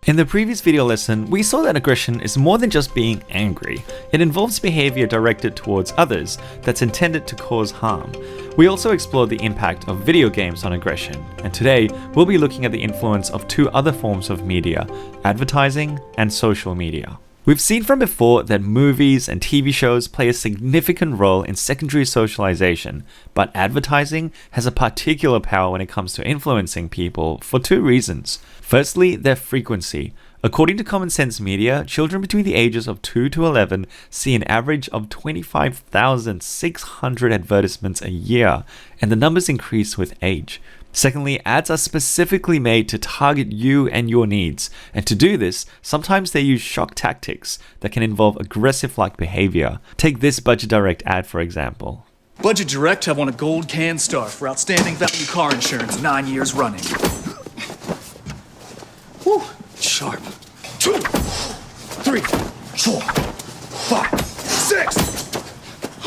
In the previous video lesson, we saw that aggression is more than just being angry. It involves behavior directed towards others that's intended to cause harm. We also explored the impact of video games on aggression, and today we'll be looking at the influence of two other forms of media, advertising and social media. We've seen from before that movies and TV shows play a significant role in secondary socialization, but advertising has a particular power when it comes to influencing people for two reasons. Firstly, their frequency. According to Common Sense Media, children between the ages of 2 to 11 see an average of 25,600 advertisements a year, and the numbers increase with age. Secondly, ads are specifically made to target you and your needs, and to do this, sometimes they use shock tactics that can involve aggressive-like behavior. Take this Budget Direct ad for example. Budget Direct have won a gold can star for outstanding value car insurance 9 years running. Whew, sharp. 2, 3, 4, 5, 6,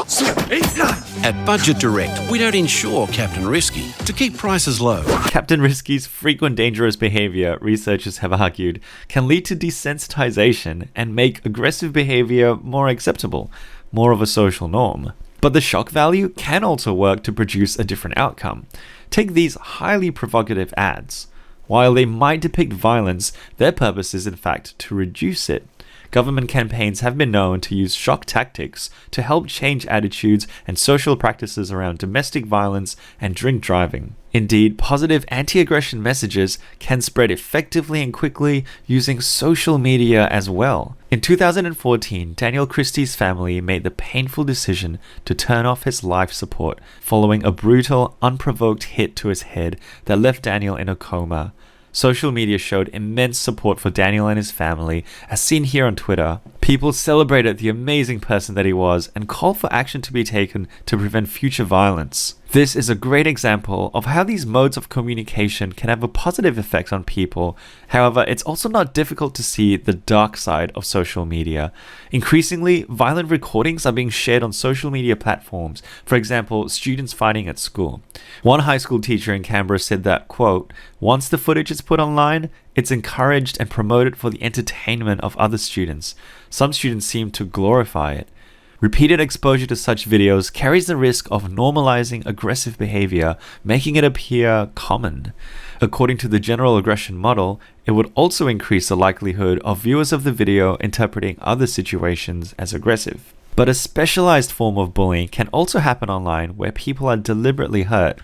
7, 8, 9. At Budget Direct, we don't insure Captain Risky to keep prices low. Captain Risky's frequent dangerous behavior, researchers have argued, can lead to desensitization and make aggressive behavior more acceptable, more of a social norm. But the shock value can also work to produce a different outcome. Take these highly provocative ads. While they might depict violence, their purpose is in fact to reduce it. Government campaigns have been known to use shock tactics to help change attitudes and social practices around domestic violence and drink driving. Indeed, positive anti-aggression messages can spread effectively and quickly using social media as well. In 2014, Daniel Christie's family made the painful decision to turn off his life support following a brutal, unprovoked hit to his head that left Daniel in a coma. Social media showed immense support for Daniel and his family, as seen here on Twitter. People celebrated the amazing person that he was and called for action to be taken to prevent future violence. This is a great example of how these modes of communication can have a positive effect on people. However, it's also not difficult to see the dark side of social media. Increasingly, violent recordings are being shared on social media platforms, for example, students fighting at school. One high school teacher in Canberra said that, quote, "Once the footage is put online, it's encouraged and promoted for the entertainment of other students. Some students seem to glorify it. Repeated exposure to such videos carries the risk of normalizing aggressive behavior, making it appear common. According to the general aggression model, it would also increase the likelihood of viewers of the video interpreting other situations as aggressive. But a specialized form of bullying can also happen online where people are deliberately hurt,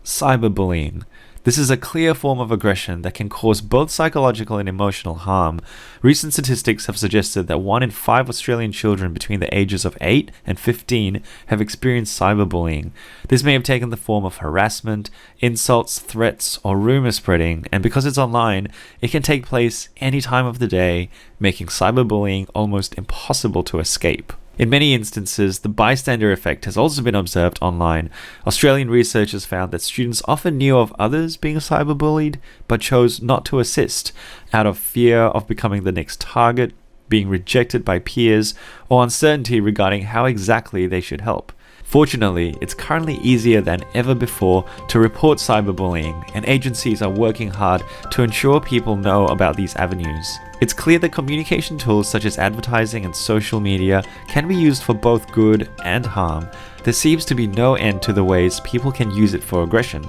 cyberbullying. This is a clear form of aggression that can cause both psychological and emotional harm. Recent statistics have suggested that 1 in 5 Australian children between the ages of 8 and 15 have experienced cyberbullying. This may have taken the form of harassment, insults, threats, or rumor spreading, and because it's online, it can take place any time of the day, making cyberbullying almost impossible to escape. In many instances, the bystander effect has also been observed online. Australian researchers found that students often knew of others being cyberbullied, but chose not to assist, out of fear of becoming the next target, being rejected by peers, or uncertainty regarding how exactly they should help. Fortunately, it's currently easier than ever before to report cyberbullying, and agencies are working hard to ensure people know about these avenues. It's clear that communication tools such as advertising and social media can be used for both good and harm. There seems to be no end to the ways people can use it for aggression,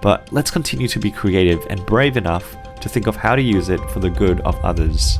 but let's continue to be creative and brave enough to think of how to use it for the good of others.